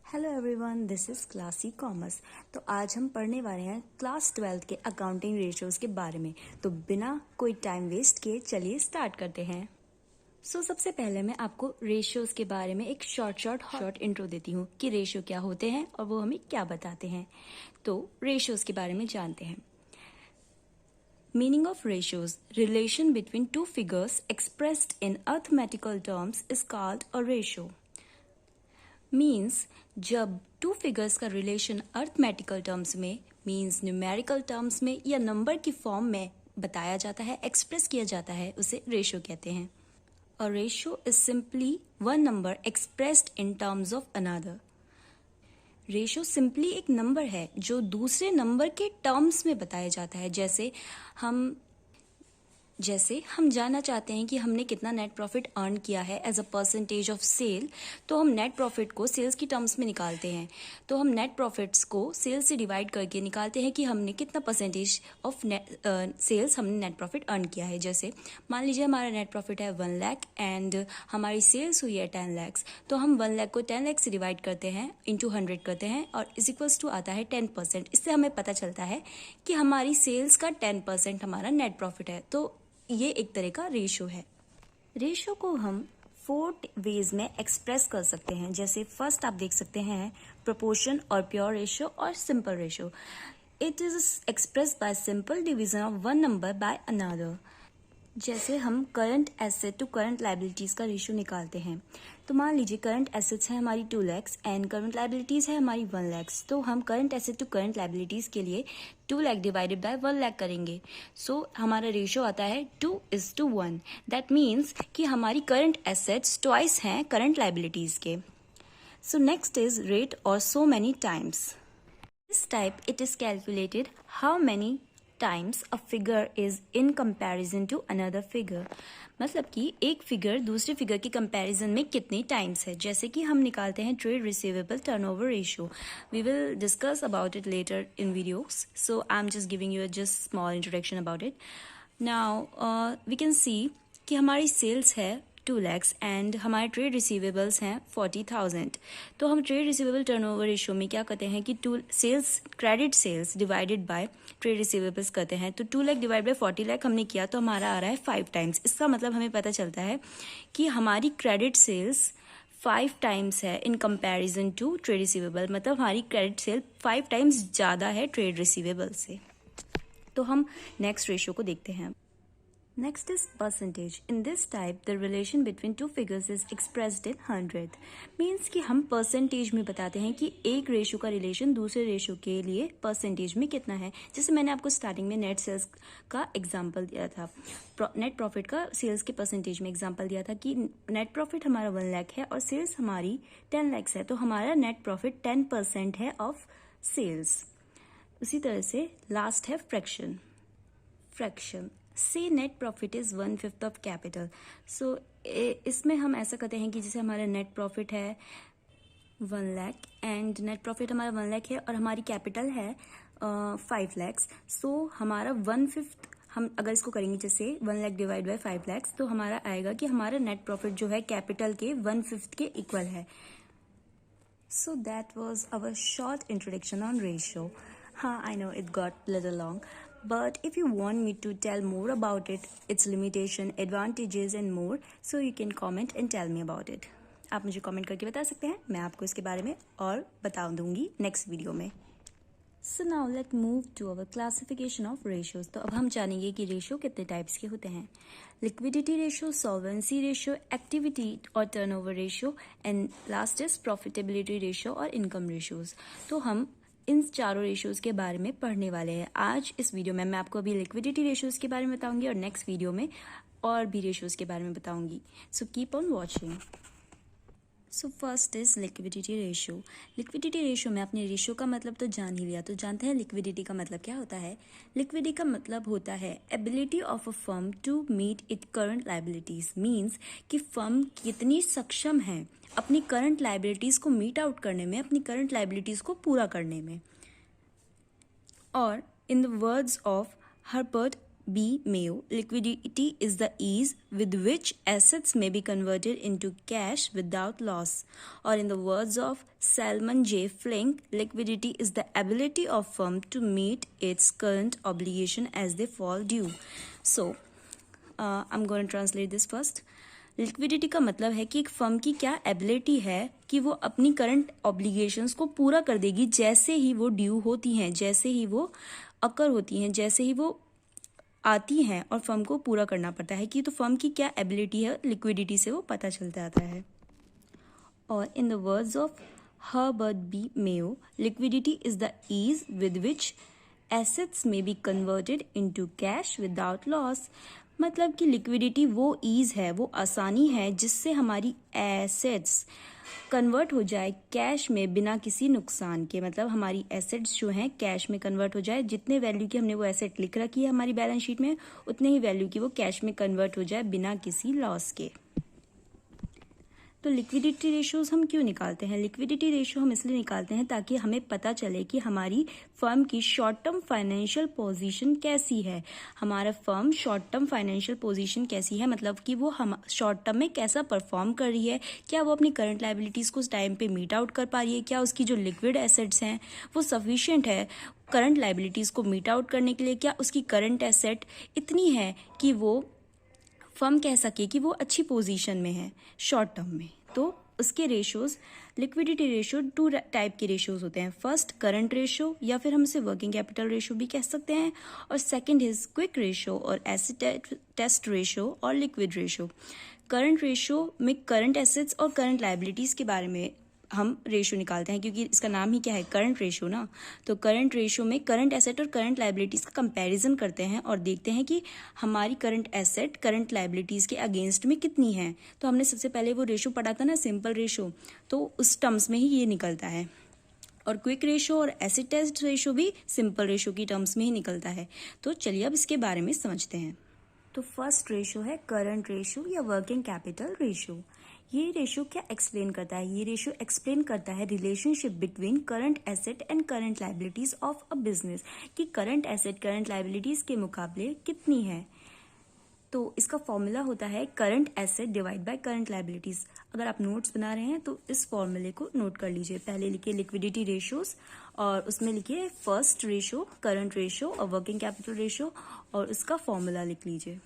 Hello everyone, this is classy commerce. तो आज हम पढ़ने वाले हैं क्लास 12 के अकाउंटिंग रेशियोज़ के बारे में। तो बिना कोई टाइम वेस्ट किए चलिए स्टार्ट करते हैं। सबसे पहले मैं आपको रेशियोज़ के बारे में एक शॉर्ट इंट्रो देती हूँ कि रेशियो क्या होते हैं और वो हमें क्या बताते हैं। तो रेशियोज़ के बारे में जानते हैं। Meaning of ratios: relation between two figures expressed in arithmetical terms is called a ratio. Means जब टू फिगर्स का रिलेशन अर्थमेटिकल टर्म्स में मीन्स न्यूमेरिकल टर्म्स में या नंबर की फॉर्म में बताया जाता है, एक्सप्रेस किया जाता है, उसे रेशियो कहते हैं। A ratio is simply one number expressed in terms of another. Ratio simply एक नंबर है जो दूसरे नंबर के टर्म्स में बताया जाता है। जैसे हम जानना चाहते हैं कि हमने कितना नेट प्रॉफिट अर्न किया है as a percentage of sale, तो हम नेट प्रॉफिट को सेल्स की टर्म्स में निकालते हैं। तो हम नेट प्रॉफिट्स को सेल्स से डिवाइड करके निकालते हैं कि हमने कितना परसेंटेज ऑफ सेल्स हमने नेट प्रॉफिट अर्न किया है। जैसे मान लीजिए हमारा नेट प्रॉफिट है 1 लाख एंड हमारी सेल्स हुई है 10 लाख, तो हम 1 लाख को 10 लाख से डिवाइड करते हैं, इंटू 100 करते हैं और इज इक्वल्स टू आता है 10%। इससे हमें पता चलता है कि हमारी सेल्स का 10% हमारा नेट प्रॉफिट है। तो ये एक तरह का रेशियो है। रेशियो को हम 4 वेज में एक्सप्रेस कर सकते हैं। जैसे फर्स्ट आप देख सकते हैं प्रोपोर्शन और प्योर रेशियो और simple ratio. It is express by simple division of one number by another. जैसे हम current asset to current liabilities का रेशियो निकालते हैं, तो मान लीजिए करंट एसेट्स है हमारी 2 लाख एंड करंट लाइबिलिटीज है हमारी 1 लाख। तो हम current asset to current liabilities के लिए 2 लाख डिवाइडेड बाय 1 लाख करेंगे। हमारा रेशियो आता है 2:1। दैट मीन्स कि हमारी करंट एसेट्स ट्वाइस हैं करंट लाइबिलिटीज के। नेक्स्ट इज रेट और so many times. This type it is calculated how many times a figure is in comparison to another figure. मतलब कि एक फिगर दूसरे फिगर के कंपैरिजन में कितने टाइम्स है। जैसे कि हम निकालते हैं trade receivable turnover ratio. We will discuss about it later in videos, so I am just giving you just small introduction about it. Now we can see कि हमारी सेल्स है 2 lakhs एंड हमारे ट्रेड रिसीवेबल्स हैं 40,000। तो हम trade receivable turnover ratio में क्या करते हैं कि credit sales divided by trade receivables करते हैं। तो 2 लाख डिवाइड बाय 40 लाख हमने किया तो हमारा आ रहा है 5 टाइम्स। इसका मतलब हमें पता चलता है कि हमारी क्रेडिट सेल्स 5 टाइम्स है in comparison to trade receivable. मतलब हमारी क्रेडिट सेल 5 टाइम्स ज़्यादा है ट्रेड रिसीवेबल से। तो हम नेक्स्ट रेशियो को देखते हैं। Next is percentage. In this type, the relation between two figures is expressed in 100. Means कि हम percentage में बताते हैं कि एक रेशियो का रिलेशन दूसरे रेशियो के लिए परसेंटेज में कितना है। जैसे मैंने आपको स्टार्टिंग में नेट सेल्स का एग्जांपल दिया था, नेट प्रॉफिट का सेल्स के परसेंटेज में एग्जांपल दिया था कि नेट प्रॉफिट हमारा 1 लाख है और सेल्स हमारी 10 लाख है, तो हमारा नेट प्रॉफिट 10% है ऑफ सेल्स। उसी तरह से लास्ट है फ्रैक्शन से net profit is 1/5 of capital. इसमें हम ऐसा करते हैं कि जैसे हमारा नेट प्रॉफिट है 1 लाख एंड नेट प्रॉफिट हमारा 1 लाख है और हमारी कैपिटल है 5 लाख। हमारा 1/5 हम अगर इसको करेंगे जैसे 1 लाख डिवाइड बाय 5 लाख, तो हमारा आएगा कि हमारा नेट प्रॉफिट जो है कैपिटल के 1/5 के इक्वल है। So that was our short introduction on ratio. I know it got a little long, but if you want me to tell more about it, its limitation, advantages and more, so you can comment and tell me about it. आप मुझे comment करके बता सकते हैं, मैं आपको इसके बारे में और बता दूंगी नेक्स्ट वीडियो में। So now let's move to our classification of ratios. तो अब हम जानेंगे कि रेशियो कितने टाइप्स के होते हैं। Liquidity ratio, solvency ratio, activity और turnover ratio and last is profitability ratio और इनकम रेशियोज। तो हम इन चारों रेशियोज के बारे में पढ़ने वाले हैं आज इस वीडियो में। मैं आपको अभी लिक्विडिटी रेशियोज के बारे में बताऊंगी और नेक्स्ट वीडियो में और भी रेशियोज के बारे में बताऊंगी। So keep on watching. First is liquidity ratio. Liquidity ratio में आपने रेशियो का मतलब तो जान ही लिया, तो जानते हैं लिक्विडिटी का मतलब क्या होता है। लिक्विडिटी का मतलब होता है ability of a firm to meet it current liabilities. Means कि फर्म कितनी सक्षम है अपनी करंट लाइबिलिटीज को मीट आउट करने में, अपनी करंट लाइबिलिटीज को पूरा करने में। और in the words of Herbert B. Mayo, liquidity is the ease with which assets may be converted into cash without loss. Or in the words of Salman J. Flink, liquidity is the ability of firm to meet its current obligation as they fall due. So, I'm going to translate this first. Liquidity का मतलब है कि एक firm की क्या ability है कि वो अपनी करंट ऑब्लिगेशंस को पूरा कर देगी जैसे ही वो ड्यू होती हैं, जैसे ही वो अकर होती हैं, जैसे ही वो आती हैं, और फर्म को पूरा करना पड़ता है कि तो फर्म की क्या एबिलिटी है, लिक्विडिटी से वो पता चलता आता है. और in the words of Herbert B Mayo, liquidity is the ease with which assets may be converted into cash without loss. मतलब कि लिक्विडिटी वो ईज है, वो आसानी है जिससे हमारी एसेट्स कन्वर्ट हो जाए कैश में बिना किसी नुकसान के. मतलब हमारी एसेट्स जो हैं कैश में कन्वर्ट हो जाए, जितने वैल्यू की हमने वो एसेट लिख रखी है हमारी बैलेंस शीट में, उतने ही वैल्यू की वो कैश में कन्वर्ट हो जाए बिना किसी लॉस के. तो लिक्विडिटी रेशियोज हम क्यों निकालते हैं? लिक्विडिटी रेशियो हम इसलिए निकालते हैं ताकि हमें पता चले कि हमारी फर्म की शॉर्ट टर्म फाइनेंशियल पोजीशन कैसी है. हमारा firm short term financial position कैसी है, मतलब कि वो हम शॉर्ट टर्म में कैसा परफॉर्म कर रही है, क्या वो अपनी करंट लायबिलिटीज़ को उस टाइम पे मीट आउट कर पा रही है, क्या उसकी जो लिक्विड एसेट्स हैं वो सफिशिएंट है करंट लायबिलिटीज़ को मीट आउट करने के लिए, क्या उसकी करंट एसेट इतनी है कि वो फर्म कह सके कि वो अच्छी पोजीशन में है शॉर्ट टर्म में. तो उसके रेशियोज, लिक्विडिटी रेशियो 2 टाइप के रेशियोज होते हैं. फर्स्ट करंट रेशियो, या फिर हम इसे वर्किंग कैपिटल रेशियो भी कह सकते हैं, और सेकंड इज क्विक रेशियो और एसेट टेस्ट रेशियो और लिक्विड रेशियो. करंट रेशियो में करंट एसेट्स और करंट लायबिलिटीज के बारे में हम रेशियो निकालते हैं, क्योंकि इसका नाम ही क्या है, करंट रेशियो ना. तो करंट रेशियो में करंट एसेट और करंट लायबिलिटीज का कंपैरिजन करते हैं और देखते हैं कि हमारी करंट एसेट करंट लायबिलिटीज के अगेंस्ट में कितनी है. तो हमने सबसे पहले वो रेशियो पढ़ा था ना, सिंपल रेशियो, तो उस टर्म्स में ही ये निकलता है. और क्विक रेशियो और एसिड टेस्ट रेशियो भी सिंपल रेशियो की टर्म्स में ही निकलता है. तो चलिए अब इसके बारे में समझते हैं. तो फर्स्ट रेशियो है करंट रेशियो या वर्किंग कैपिटल रेशियो. ये रेशियो क्या एक्सप्लेन करता है? ये रेशियो एक्सप्लेन करता है relationship between current asset and current liabilities of a business, कि करंट एसेट करंट लायबिलिटीज के मुकाबले कितनी है. तो इसका फॉर्मूला होता है current asset divide by current liabilities. अगर आप नोट्स बना रहे हैं तो इस फॉर्मूले को नोट कर लीजिए. पहले लिखिए लिक्विडिटी रेशियोज और उसमें लिखिए फर्स्ट रेशियो करंट रेशियो और वर्किंग कैपिटल रेशियो, और उसका फॉर्मूला लिख लीजिए.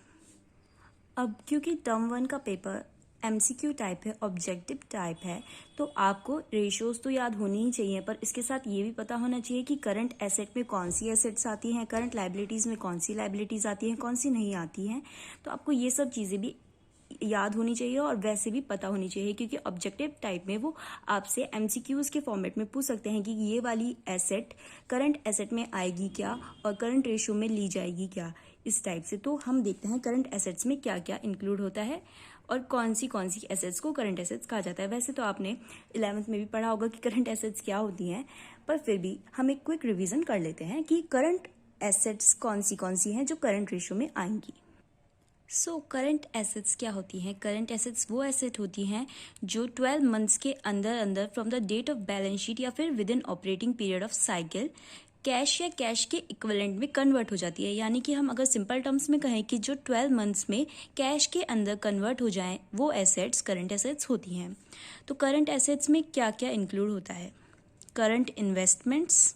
अब क्योंकि टर्म 1 का पेपर MCQ टाइप है, ऑब्जेक्टिव टाइप है, तो आपको रेशियोज तो याद होनी ही चाहिए, पर इसके साथ ये भी पता होना चाहिए कि करंट एसेट में कौन सी एसेट्स आती हैं, करंट लायबिलिटीज़ में कौन सी लायबिलिटीज़ आती हैं, कौन सी नहीं आती हैं. तो आपको ये सब चीज़ें भी याद होनी चाहिए और वैसे भी पता होनी चाहिए, क्योंकि ऑब्जेक्टिव टाइप में वो आपसे MCQs के फॉर्मेट में पूछ सकते हैं कि ये वाली एसेट करंट एसेट में आएगी क्या और करंट रेशियो में ली जाएगी क्या, इस टाइप से. तो हम देखते हैं करंट एसेट्स में क्या क्या इंक्लूड होता है और कौन सी एसेट्स को करंट एसेट्स कहा जाता है. वैसे तो आपने 11th में भी पढ़ा होगा कि करंट एसेट्स क्या होती हैं, पर फिर भी हम एक क्विक रिवीजन कर लेते हैं कि करंट एसेट्स कौन सी हैं जो करंट रेशियो में आएंगी. सो करंट एसेट्स क्या होती हैं? करंट एसेट्स वो एसेट होती हैं जो 12 मंथ्स के अंदर अंदर from the date of balance sheet या फिर within operating period of cycle cash या कैश के इक्विवेलेंट में कन्वर्ट हो जाती है. यानी कि हम अगर सिंपल टर्म्स में कहें कि जो 12 मंथ्स में कैश के अंदर कन्वर्ट हो जाएं, वो एसेट्स करंट एसेट्स होती हैं. तो करंट एसेट्स में क्या क्या इंक्लूड होता है? Current investments,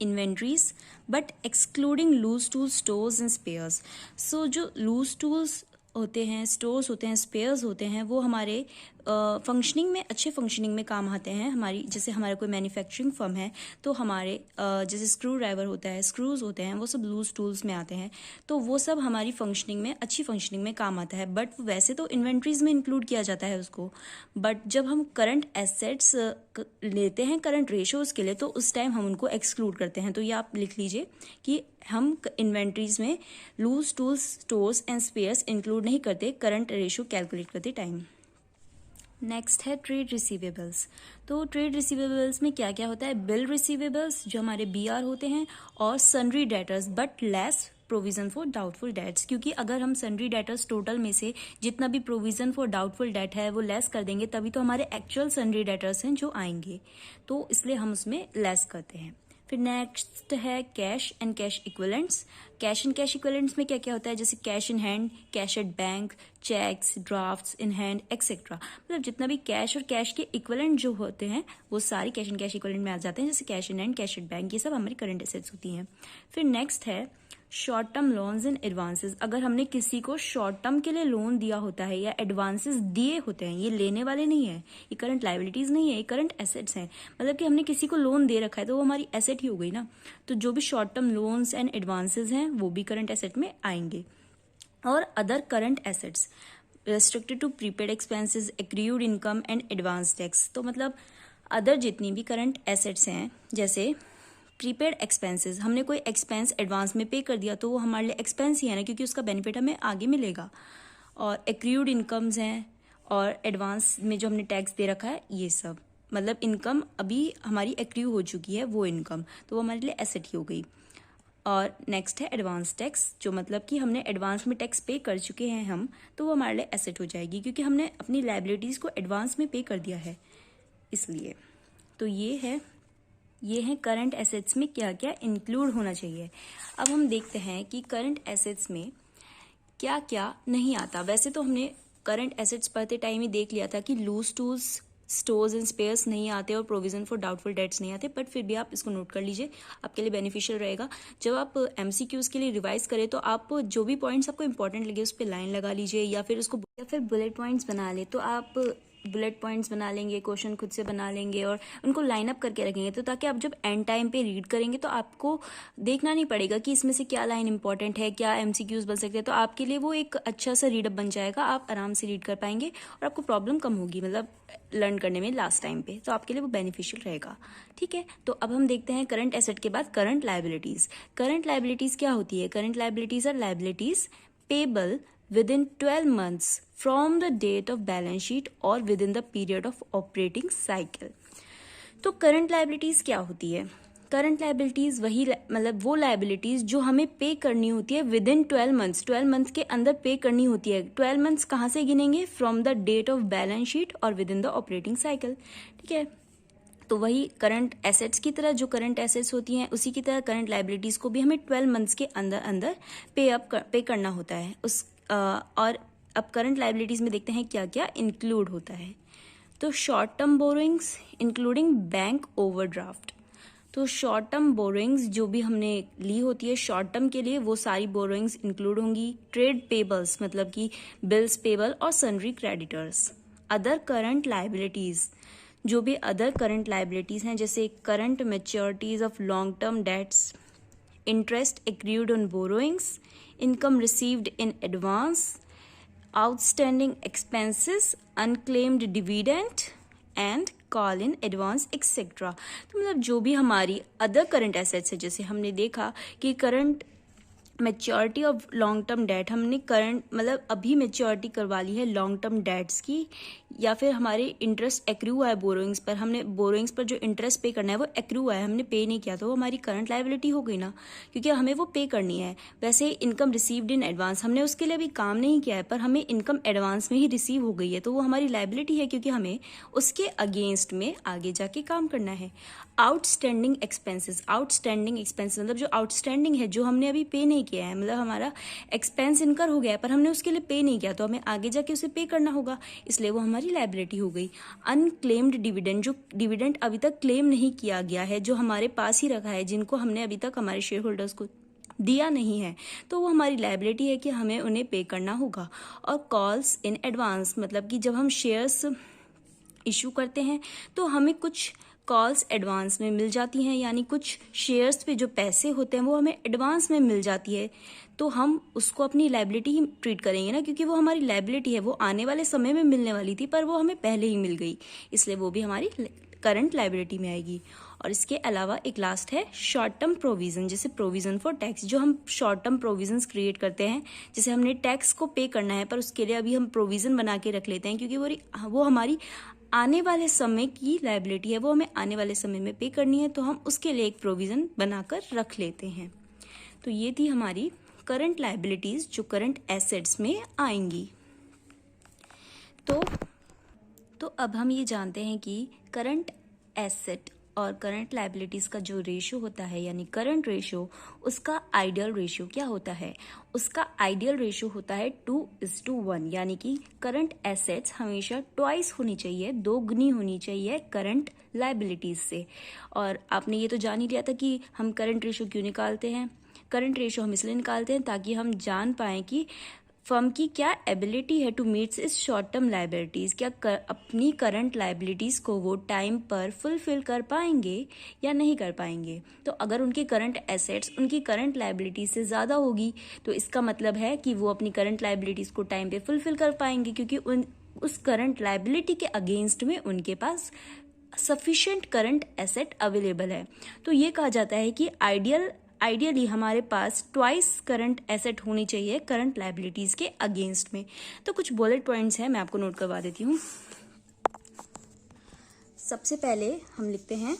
inventories, but excluding loose tools, stores and spares. So जो लूज टूल्स होते हैं, स्टोर्स होते हैं, स्पेयर्स होते हैं, वो हमारे फंक्शनिंग में, अच्छे फंक्शनिंग में काम आते हैं. हमारी जैसे हमारा कोई मैन्युफैक्चरिंग फर्म है तो हमारे जैसे स्क्रू ड्राइवर होता है, स्क्रूज होते हैं, वो सब लूज टूल्स में आते हैं. तो वो सब हमारी फंक्शनिंग में, अच्छी फंक्शनिंग में काम आता है. बट वैसे तो इन्वेंट्रीज में इंक्लूड किया जाता है उसको. बट जब हम करंट एसेट्स लेते हैं करंट रेशियोज के लिए तो उस टाइम हम उनको एक्सक्लूड करते हैं. तो ये आप लिख लीजिए कि हम इन्वेंट्रीज में loose tools, stores and spares include नहीं करते करंट रेशियो कैलकुलेट करते टाइम. नेक्स्ट है ट्रेड रिसीवेबल्स. तो ट्रेड रिसीवेबल्स में क्या क्या होता है? बिल रिसीवेबल्स जो हमारे BR होते हैं, और sundry debtors but less provision for doubtful dates. क्योंकि अगर हम सन्ड्री डेटर्स टोटल में से जितना भी प्रोविजन फॉर डाउटफुल डेट है वो लेस कर देंगे, तभी तो हमारे एक्चुअल सन्ड्री डेटर्स हैं जो आएंगे. तो इसलिए हम उसमें लेस करते हैं. फिर नेक्स्ट है cash and cash equivalents. Cash and cash equivalents में क्या क्या होता है, जैसे cash in hand, cash at bank, cheques, drafts in hand etcetera. मतलब जितना भी कैश और कैश के इक्विवेलेंट जो होते हैं वो सारी कैश एंड कैश इक्विवेलेंट में आ जाते हैं, जैसे cash in hand, cash at bank, ये सब हमारी करंट एसेट्स होती हैं। फिर नेक्स्ट है short term loans and advances. अगर हमने किसी को शॉर्ट टर्म के लिए लोन दिया होता है या एडवांसेस दिए होते हैं, ये लेने वाले नहीं है, ये करंट लायबिलिटीज नहीं है, ये करंट एसेट्स हैं। मतलब कि हमने किसी को लोन दे रखा है तो वो हमारी एसेट ही हो गई ना। तो जो भी short term loans and advances हैं वो भी करंट एसेट में आएंगे। और other current assets restricted to prepaid expenses, accrued income and advance tax. तो मतलब अदर जितनी भी करंट एसेट्स हैं, जैसे प्रीपेड एक्सपेंसेस, हमने कोई एक्सपेंस एडवांस में पे कर दिया तो वो हमारे लिए एक्सपेंस ही है ना, क्योंकि उसका बेनिफिट हमें आगे मिलेगा। और एक्रूड इनकम्स हैं और एडवांस में जो हमने टैक्स दे रखा है ये सब, मतलब इनकम अभी हमारी एक्रू हो चुकी है वो इनकम, तो वो हमारे लिए एसेट ही हो गई। और नेक्स्ट है एडवांस टैक्स, जो मतलब कि हमने एडवांस में टैक्स पे कर चुके हैं हम, तो वो हमारे लिए एसेट हो जाएगी, क्योंकि हमने अपनी लायबिलिटीज़ को एडवांस में पे कर दिया है इसलिए। तो ये है करंट एसेट्स में क्या क्या इंक्लूड होना चाहिए। अब हम देखते हैं कि करंट एसेट्स में क्या क्या नहीं आता। वैसे तो हमने करंट एसेट्स पढ़ते टाइम ही देख लिया था कि loose tools, stores and spares नहीं आते और प्रोविजन फॉर डाउटफुल डेट्स नहीं आते, बट फिर भी आप इसको नोट कर लीजिए, आपके लिए बेनिफिशियल रहेगा। जब आप एमसीक्यूज के लिए रिवाइज करें तो आप जो भी पॉइंट्स आपको इंपॉर्टेंट लगे उस पर लाइन लगा लीजिए, या फिर बुलेट पॉइंट्स बना ले। तो आप बुलेट पॉइंट्स बना लेंगे, क्वेश्चन खुद से बना लेंगे और उनको लाइन अप करके रखेंगे, तो ताकि आप जब एंड टाइम पे रीड करेंगे तो आपको देखना नहीं पड़ेगा कि इसमें से क्या लाइन इंपॉर्टेंट है, क्या एमसीक्यूज बन सकते हैं। तो आपके लिए वो एक अच्छा सा रीडअप बन जाएगा, आप आराम से रीड कर पाएंगे और आपको प्रॉब्लम कम होगी, मतलब लर्न करने में लास्ट टाइम पे, तो आपके लिए वो बेनिफिशियल रहेगा। ठीक है, तो अब हम देखते हैं करंट एसेट के बाद करंट लायबिलिटीज। करंट लायबिलिटीज क्या होती है? Current liabilities are liabilities payable within 12 months from the date of balance sheet or within the period of operating cycle। तो करंट लायबिलिटीज क्या होती है? करंट लायबिलिटीज वही मतलब वो लायबिलिटीज जो हमें पे करनी होती है विद इन 12 मंथ्स, 12 मंथ्स के अंदर पे करनी होती है। 12 मंथ्स कहाँ से गिनेंगे? From the date of balance sheet और within the operating cycle. ठीक है, तो वही करंट एसेट्स की तरह जो करंट एसेट्स होती हैं उसी की तरह करंट लायबिलिटीज को भी हमें 12 मंथ्स के अंदर अंदर पे करना होता है और अब करंट लायबिलिटीज में देखते हैं क्या क्या इंक्लूड होता है। तो short term borrowings including bank overdraft. तो शॉर्ट टर्म बोरोइंग्स जो भी हमने ली होती है शॉर्ट टर्म के लिए, वो सारी बोरोइंग्स इंक्लूड होंगी। ट्रेड पेबल्स मतलब कि बिल्स पेबल और sundry creditors. Other current liabilities, जो भी अदर करंट लायबिलिटीज हैं, जैसे current मैच्योरिटीज of long term debts, interest accrued on borrowings, income received in advance, outstanding expenses, unclaimed dividend and call in advance etc। तो मतलब जो भी हमारी अदर करंट एसेट्स है, जैसे हमने देखा कि current maturity of long term debt, हमने करंट मतलब अभी मैच्योरिटी करवा ली है लॉन्ग टर्म डेट्स की, या फिर हमारे इंटरेस्ट एक्रू हुआ है बोरोइंग्स पर, हमने बोरोइंग्स पर जो इंटरेस्ट पे करना है वो एक्रू हुआ है, हमने पे नहीं किया, तो वो हमारी करंट लायबिलिटी हो गई ना, क्योंकि हमें वो पे करनी है। वैसे इनकम रिसीव्ड इन एडवांस, हमने उसके लिए अभी काम नहीं किया है पर हमें इनकम एडवांस में ही रिसीव हो गई है, तो वो हमारी लायबिलिटी है, क्योंकि हमें उसके अगेंस्ट में आगे जाके काम करना है। आउटस्टैंडिंग एक्सपेंसेस, आउटस्टैंडिंग एक्सपेंसेस मतलब जो आउटस्टैंडिंग है, जो हमने अभी पे नहीं किया है, मतलब हमारा एक्सपेंस इनकर हो गया है पर हमने उसके लिए पे नहीं किया, तो हमें आगे जाके उसे पे करना होगा, इसलिए वो हमारी लायबिलिटी हो गई। अनक्लेम्ड डिविडेंड, जो डिविडेंड अभी तक क्लेम नहीं किया गया है, जो हमारे पास ही रखा है, जिनको हमने अभी तक हमारे शेयर होल्डर्स को दिया नहीं है, तो वो हमारी लायबिलिटी है कि हमें उन्हें पे करना होगा। और कॉल्स इन एडवांस मतलब कि जब हम शेयर्स इशू करते हैं तो हमें कुछ कॉल्स एडवांस में मिल जाती हैं, यानी कुछ शेयर्स पे जो पैसे होते हैं वो हमें एडवांस में मिल जाती है, तो हम उसको अपनी लायबिलिटी ही ट्रीट करेंगे ना, क्योंकि वो हमारी लायबिलिटी है, वो आने वाले समय में मिलने वाली थी पर वो हमें पहले ही मिल गई, इसलिए वो भी हमारी करंट लायबिलिटी में आएगी। और इसके अलावा एक लास्ट है शॉर्ट टर्म प्रोविजन, जैसे प्रोविजन फॉर टैक्स, जो हम शॉर्ट टर्म प्रोविजंस क्रिएट करते हैं, जैसे हमने टैक्स को पे करना है पर उसके लिए अभी हम प्रोविजन बना के रख लेते हैं, क्योंकि वो हमारी आने वाले समय की लायबिलिटी है, वो हमें आने वाले समय में पे करनी है, तो हम उसके लिए एक प्रोविजन बनाकर रख लेते हैं। तो ये थी हमारी करंट लायबिलिटीज जो करंट एसेट्स में आएंगी। तो अब हम ये जानते हैं कि करंट एसेट और करंट लायबिलिटीज़ का जो रेशो होता है यानी करंट रेशो, उसका आइडियल रेशो क्या होता है? उसका आइडियल रेशो होता है 2:1, यानी कि करंट एसेट्स हमेशा ट्वाइस होनी चाहिए, 2 गुनी होनी चाहिए करंट लायबिलिटीज़ से। और आपने ये तो जान ही लिया था कि हम करंट रेशो क्यों निकालते हैं। करंट रेशो हम इसलिए निकालते हैं ताकि हम जान पाएँ कि फर्म की क्या एबिलिटी है टू मीट्स इस शॉर्ट टर्म लायबिलिटीज़, क्या अपनी करंट लायबिलिटीज़ को वो टाइम पर फुलफिल कर पाएंगे या नहीं कर पाएंगे। तो अगर उनकी करंट एसेट्स उनकी करंट लायबिलिटीज़ से ज़्यादा होगी तो इसका मतलब है कि वो अपनी करंट लायबिलिटीज़ को टाइम पे फुलफिल कर पाएंगे, क्योंकि उस करंट लायबिलिटी के अगेंस्ट में उनके पास सफिशिएंट करंट एसेट अवेलेबल है। तो ये कहा जाता है कि आइडियली हमारे पास ट्वाइस करंट एसेट होनी चाहिए करंट लायबिलिटीज के अगेंस्ट में। तो कुछ बुलेट पॉइंट्स हैं, मैं आपको नोट करवा देती हूँ। सबसे पहले हम लिखते हैं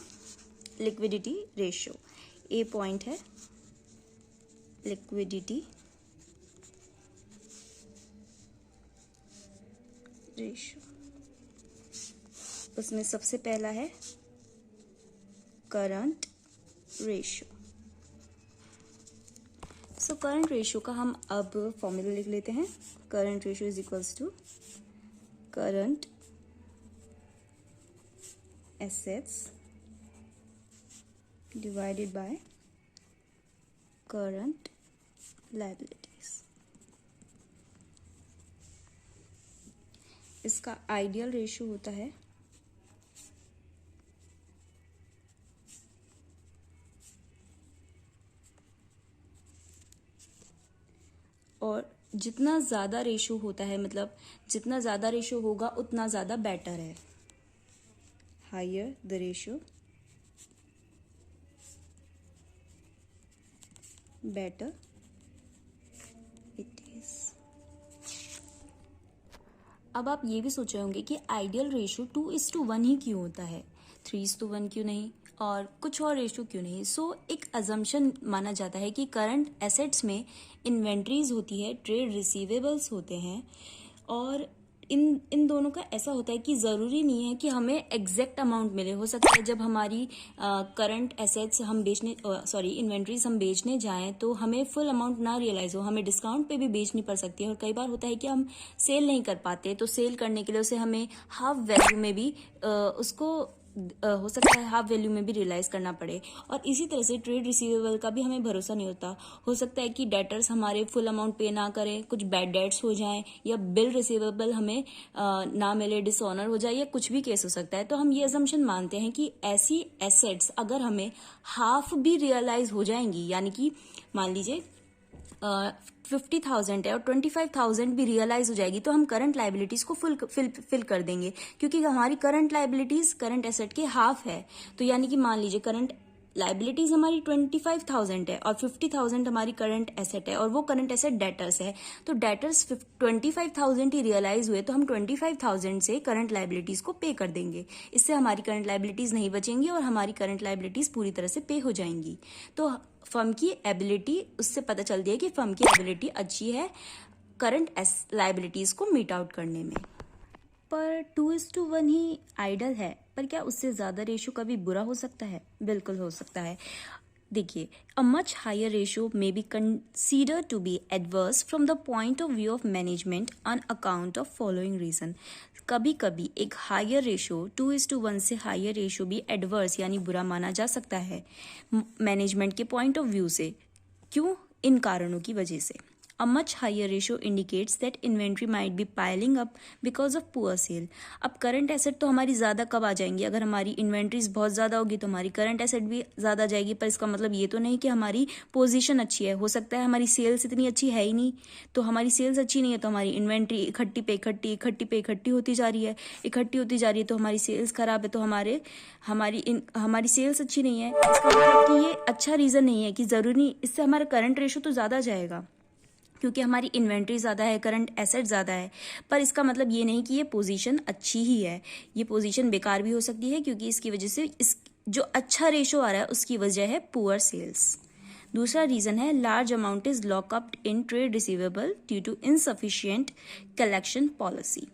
लिक्विडिटी रेशियो। ए पॉइंट है लिक्विडिटी रेशियो। उसमें सबसे पहला है current ratio. So current ratio का हम अब फॉर्मूला लिख लेते हैं। Current ratio is equals to current assets divided by current liabilities. इसका आइडियल रेशियो होता है और जितना ज़्यादा रेशो होता है, मतलब जितना ज़्यादा रेशो होगा उतना ज़्यादा बेटर है। Higher the ratio better it is. अब आप ये भी सोच रहे होंगे कि आइडियल रेशो 2:1 ही क्यों होता है, 3:1 क्यों नहीं और कुछ और रेशो क्यों नहीं। सो एक अजम्पशन माना जाता है कि करंट एसेट्स में इन्वेंट्रीज होती है, ट्रेड रिसीवेबल्स होते हैं, और इन दोनों का ऐसा होता है कि ज़रूरी नहीं है कि हमें एग्जैक्ट अमाउंट मिले। हो सकता है जब हमारी करंट एसेट्स हम इन्वेंट्रीज हम बेचने जाएं तो हमें फुल अमाउंट ना रियलाइज हो, हमें डिस्काउंट पे भी बेचनी पड़ सकती है। और कई बार होता है कि हम सेल नहीं कर पाते, तो सेल करने के लिए उसे हमें हाफ वैल्यू में भी हो सकता है हाफ वैल्यू में भी रियलाइज करना पड़े। और इसी तरह से ट्रेड रिसीवेबल का भी हमें भरोसा नहीं होता। हो सकता है कि डेटर्स हमारे फुल अमाउंट पे ना करें, कुछ बैड डेट्स हो जाएं, या बिल रिसीवेबल हमें ना मिले, डिसऑनर हो जाए, या कुछ भी केस हो सकता है। तो हम ये असम्पशन मानते हैं कि ऐसी एसेट्स अगर हमें हाफ भी रियलाइज हो जाएंगी, यानी कि मान लीजिए 50,000 है और 25,000 भी रियलाइज हो जाएगी, तो हम करंट लायबिलिटीज को फिल कर देंगे, क्योंकि हमारी करंट लायबिलिटीज करंट एसेट के हाफ है। तो यानी कि मान लीजिए करंट लायबिलिटीज हमारी 25,000 है और 50,000 हमारी करंट एसेट है, और वो करंट एसेट डेटर्स है। तो डेटर्स 25,000 ही रियलाइज हुए, तो हम 25,000 से करंट लायबिलिटीज को पे कर देंगे। इससे हमारी करंट लायबिलिटीज नहीं बचेंगी और हमारी करंट लायबिलिटीज पूरी तरह से पे हो जाएंगी। तो फर्म की एबिलिटी, उससे पता चलती है कि फर्म की एबिलिटी अच्छी है करंट लायबिलिटीज को मीट आउट करने में। पर 2:1 ही आइडियल है, पर क्या उससे ज़्यादा रेशो कभी बुरा हो सकता है? बिल्कुल हो सकता है। देखिए, a much higher ratio may be consider to be adverse from the point of view of management on account of following reason. कभी कभी एक हायर रेशो 2:1 से हायर रेशो भी एडवर्स यानी बुरा माना जा सकता है मैनेजमेंट के पॉइंट ऑफ व्यू से। क्यों? इन कारणों की वजह से। A much higher ratio indicates that inventory might be piling up because of poor sale. अब करंट एसेट तो हमारी ज़्यादा कब आ जाएंगी? अगर हमारी इन्वेंट्रीज बहुत ज़्यादा होगी तो हमारी करंट एसेट भी ज़्यादा जाएगी। पर इसका मतलब ये तो नहीं कि हमारी पोजीशन अच्छी है। हो सकता है हमारी सेल्स इतनी अच्छी है ही नहीं, तो हमारी सेल्स अच्छी नहीं है तो हमारी इन्वेंट्री इकट्ठी पे इकट्ठी होती जा रही है, तो हमारी सेल्स खराब है, तो हमारी सेल्स अच्छी नहीं है। इसका मतलब कि ये अच्छा रीज़न नहीं है कि ज़रूरी इससे हमारा करंट रेशो तो ज़्यादा जाएगा, क्योंकि हमारी इन्वेंट्री ज़्यादा है, करंट एसेट ज़्यादा है। पर इसका मतलब ये नहीं कि ये पोजीशन अच्छी ही है, ये पोजीशन बेकार भी हो सकती है, क्योंकि इसकी वजह से इस जो अच्छा रेशो आ रहा है उसकी वजह है पुअर सेल्स। दूसरा रीज़न है large amount is locked up in trade receivable due to insufficient collection policy.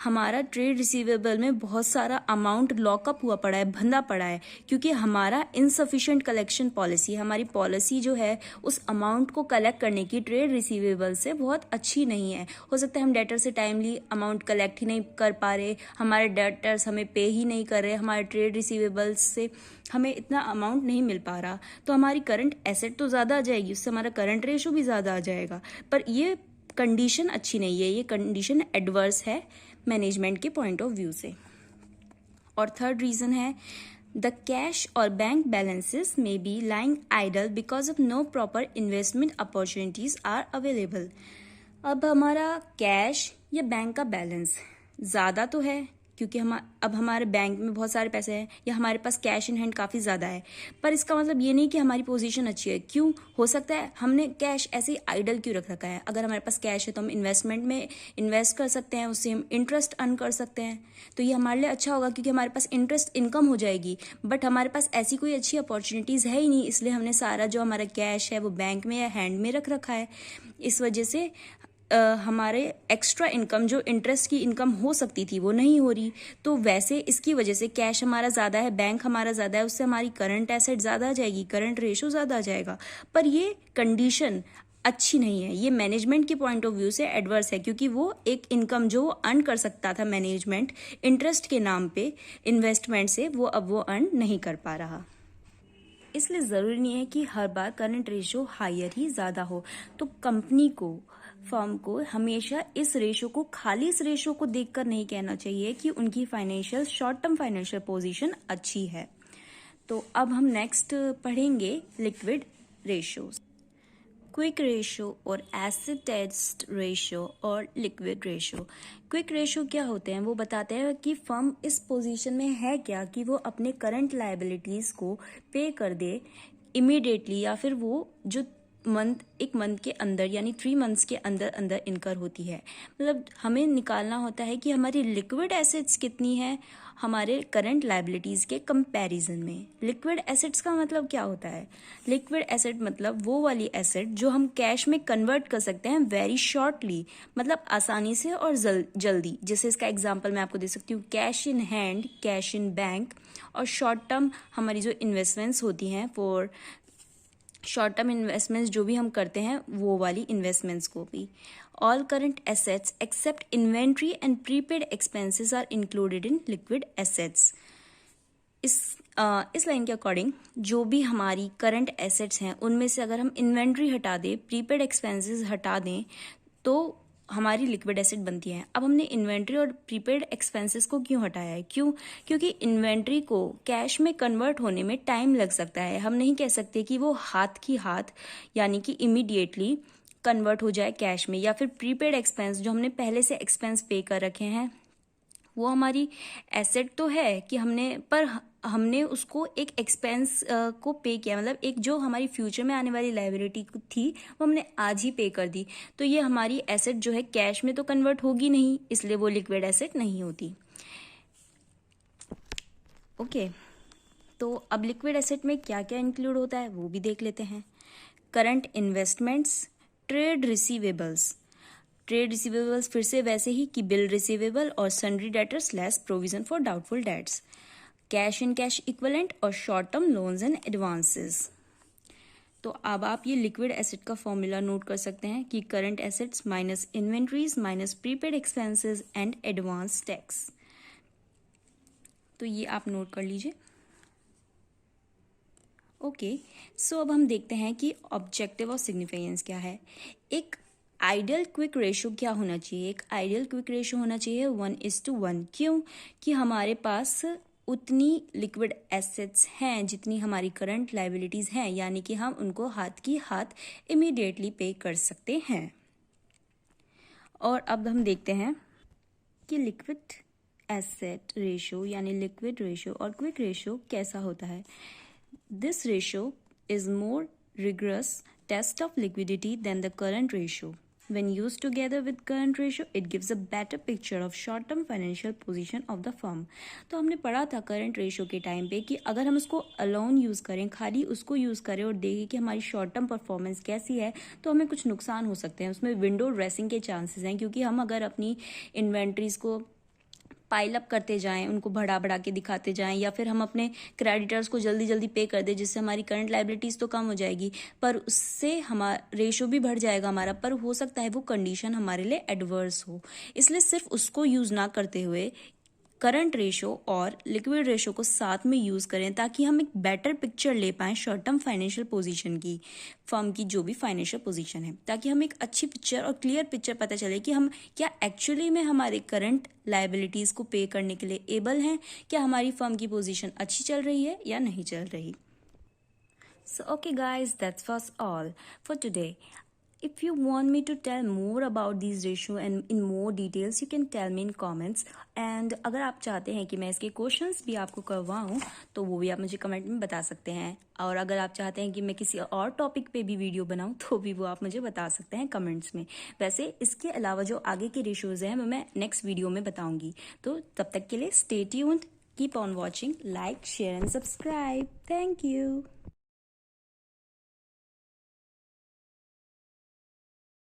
हमारा ट्रेड रिसीवेबल में बहुत सारा अमाउंट लॉकअप हुआ पड़ा है, बंधा पड़ा है, क्योंकि हमारा इनसफिशिएंट कलेक्शन पॉलिसी, हमारी पॉलिसी जो है उस अमाउंट को कलेक्ट करने की ट्रेड रिसीवेबल से बहुत अच्छी नहीं है। हो सकता है हम डेटर से टाइमली अमाउंट कलेक्ट ही नहीं कर पा रहे, हमारे डेटर्स हमें पे ही नहीं कर रहे, हमारे ट्रेड रिसीवेबल्स से हमें इतना अमाउंट नहीं मिल पा रहा, तो हमारी करंट एसेट तो ज़्यादा आ जाएगी, उससे हमारा करंट रेशो भी ज़्यादा आ जाएगा। पर ये कंडीशन अच्छी नहीं है, ये कंडीशन एडवर्स है मैनेजमेंट के पॉइंट ऑफ व्यू से। और third reason is the cash और बैंक बैलेंसेस में be lying idle because of no proper investment opportunities are available. अब हमारा कैश या बैंक का बैलेंस ज़्यादा तो है, क्योंकि अब हमारे बैंक में बहुत सारे पैसे हैं या हमारे पास कैश इन हैंड काफ़ी ज़्यादा है, पर इसका मतलब ये नहीं कि हमारी पोजीशन अच्छी है। क्यों हो सकता है हमने कैश ऐसे ही आइडल क्यों रख रखा है? अगर हमारे पास कैश है तो हम इन्वेस्टमेंट में इन्वेस्ट कर सकते हैं, उससे हम इंटरेस्ट अर्न कर सकते हैं, तो ये हमारे लिए अच्छा होगा क्योंकि हमारे पास इंटरेस्ट इनकम हो जाएगी। बट हमारे पास ऐसी कोई अच्छी अपॉर्चुनिटीज़ है ही नहीं, इसलिए हमने सारा जो हमारा कैश है वो बैंक में या हैंड में रख रखा है। इस वजह से हमारे एक्स्ट्रा इनकम जो इंटरेस्ट की इनकम हो सकती थी वो नहीं हो रही। तो वैसे इसकी वजह से कैश हमारा ज़्यादा है, बैंक हमारा ज़्यादा है, उससे हमारी करंट एसेट ज़्यादा आ जाएगी, करंट रेशो ज़्यादा आ जाएगा। पर ये कंडीशन अच्छी नहीं है, ये मैनेजमेंट के पॉइंट ऑफ व्यू से एडवर्स है, क्योंकि वो एक इनकम जो अर्न कर सकता था मैनेजमेंट इंटरेस्ट के नाम पे इन्वेस्टमेंट से, वो अब वो अर्न नहीं कर पा रहा। इसलिए ज़रूरी नहीं है कि हर बार करंट रेशो हायर ही ज़्यादा हो। तो कंपनी को, फर्म को हमेशा इस रेशो को, खाली इस रेशो को देखकर नहीं कहना चाहिए कि उनकी financial, short term financial position अच्छी है। तो अब हम नेक्स्ट पढ़ेंगे लिक्विड रेशोज। क्विक रेशो और एसिड टेस्ट रेशो और लिक्विड रेशो। क्विक रेशो क्या होते हैं? वो बताते हैं कि फर्म इस पोजीशन में है क्या कि वो अपने करंट लायबिलिटीज़ को पे कर दे इमीडिएटली, या फिर वो जो एक मंथ के अंदर यानी 3 मंथ्स के अंदर अंदर इनकर होती है। मतलब हमें निकालना होता है कि हमारी लिक्विड एसेट्स कितनी है हमारे करंट लायबिलिटीज़ के कंपैरिजन में। लिक्विड एसेट्स का मतलब क्या होता है? लिक्विड एसेट मतलब वो वाली एसेट जो हम कैश में कन्वर्ट कर सकते हैं वेरी शॉर्टली, मतलब आसानी से और जल्दी। जैसे इसका एग्जांपल मैं आपको दे सकती हूँ, cash in hand, cash in bank, और शॉर्ट टर्म हमारी जो इन्वेस्टमेंट्स होती हैं फॉर शॉर्ट टर्म इन्वेस्टमेंट्स जो भी हम करते हैं वो वाली इन्वेस्टमेंट्स को भी। All current assets except inventory and prepaid expenses are included in liquid assets. इस लाइन के अकॉर्डिंग जो भी हमारी करंट एसेट्स हैं उनमें से अगर हम इन्वेंट्री हटा दें, प्रीपेड एक्सपेंसेस हटा दें, तो हमारी लिक्विड एसेट बनती है। अब हमने इन्वेंट्री और प्रीपेड एक्सपेंसेस को क्यों हटाया है? क्योंकि इन्वेंट्री को कैश में कन्वर्ट होने में टाइम लग सकता है। हम नहीं कह सकते कि वो हाथ की हाथ यानी कि इमीडिएटली कन्वर्ट हो जाए कैश में। या फिर प्रीपेड एक्सपेंस जो हमने पहले से एक्सपेंस पे कर रखे हैं, वो हमारी एसेट तो है कि हमने उसको एक एक्सपेंस को पे किया, मतलब एक जो हमारी फ्यूचर में आने वाली लायबिलिटी थी वो हमने आज ही पे कर दी। तो ये हमारी एसेट जो है कैश में तो कन्वर्ट होगी नहीं, इसलिए वो लिक्विड एसेट नहीं होती। ओके, तो अब लिक्विड एसेट में क्या क्या इंक्लूड होता है वो भी देख लेते हैं। Current investments, trade receivables. Trade receivables फिर से वैसे ही कि बिल रिसीवेबल और sundry debtors less provision for doubtful debts, cash in cash equivalent और short term loans and advances. तो अब आप ये लिक्विड एसेट का फॉर्मूला नोट कर सकते हैं कि current assets minus inventories minus prepaid expenses and advance tax. तो ये आप नोट कर लीजिए। ओके, सो अब हम देखते हैं कि ऑब्जेक्टिव और सिग्निफिकेंस क्या है। एक आइडियल क्विक रेशो क्या होना चाहिए? एक आइडियल क्विक रेशो होना चाहिए 1:1। क्यों? कि हमारे पास उतनी लिक्विड एसेट्स हैं जितनी हमारी करंट लायबिलिटीज़ हैं, यानी कि हम उनको हाथ की हाथ इमीडिएटली पे कर सकते हैं। और अब हम देखते हैं कि लिक्विड एसेट रेशो यानी लिक्विड रेशो और क्विक रेशो कैसा होता है। This ratio is more rigorous test of liquidity than the current ratio. When used together with current ratio, it gives a better picture of short-term financial position of the firm. तो हमने पढ़ा था current ratio के time पे कि अगर हम उसको अलोन यूज़ करें, खाली उसको यूज़ करें और देखें कि हमारी शॉर्ट टर्म परफॉर्मेंस कैसी है, तो हमें कुछ नुकसान हो सकते हैं। उसमें विंडो ड्रेसिंग के चांसेस हैं, क्योंकि हम अगर अपनी इन्वेंट्रीज को पाइल अप करते जाएं, उनको बढ़ा बढ़ा के दिखाते जाएं, या फिर हम अपने क्रेडिटर्स को जल्दी जल्दी पे कर दें, जिससे हमारी करंट लायबिलिटीज़ तो कम हो जाएगी, पर उससे हमारा रेशो भी बढ़ जाएगा हमारा, पर हो सकता है वो कंडीशन हमारे लिए एडवर्स हो। इसलिए सिर्फ उसको यूज़ ना करते हुए करंट रेशो और लिक्विड रेशो को साथ में यूज़ करें, ताकि हम एक बेटर पिक्चर ले पाएं शॉर्ट टर्म फाइनेंशियल पोजीशन की, फर्म की जो भी फाइनेंशियल पोजीशन है, ताकि हमें एक अच्छी पिक्चर और क्लियर पिक्चर पता चले कि हम क्या एक्चुअली में हमारे करंट लायबिलिटीज़ को पे करने के लिए एबल हैं, क्या हमारी फर्म की पोजीशन अच्छी चल रही है या नहीं चल रही। So okay guys, that was all for today. If you want me to tell more about these ratio and in more details, you can tell me in comments. And अगर आप चाहते हैं कि मैं इसके क्वेश्चंस भी आपको करवाऊँ, तो वो भी आप मुझे कमेंट में बता सकते हैं। और अगर आप चाहते हैं कि मैं किसी और टॉपिक पे भी वीडियो बनाऊँ, तो भी वो आप मुझे बता सकते हैं कमेंट्स में। वैसे इसके अलावा जो आगे के रेशियोज़ हैं मैं नेक्स्ट वीडियो में बताऊँगी। तो तब तक के लिए stay tuned, keep on watching, like, share and subscribe. Thank you.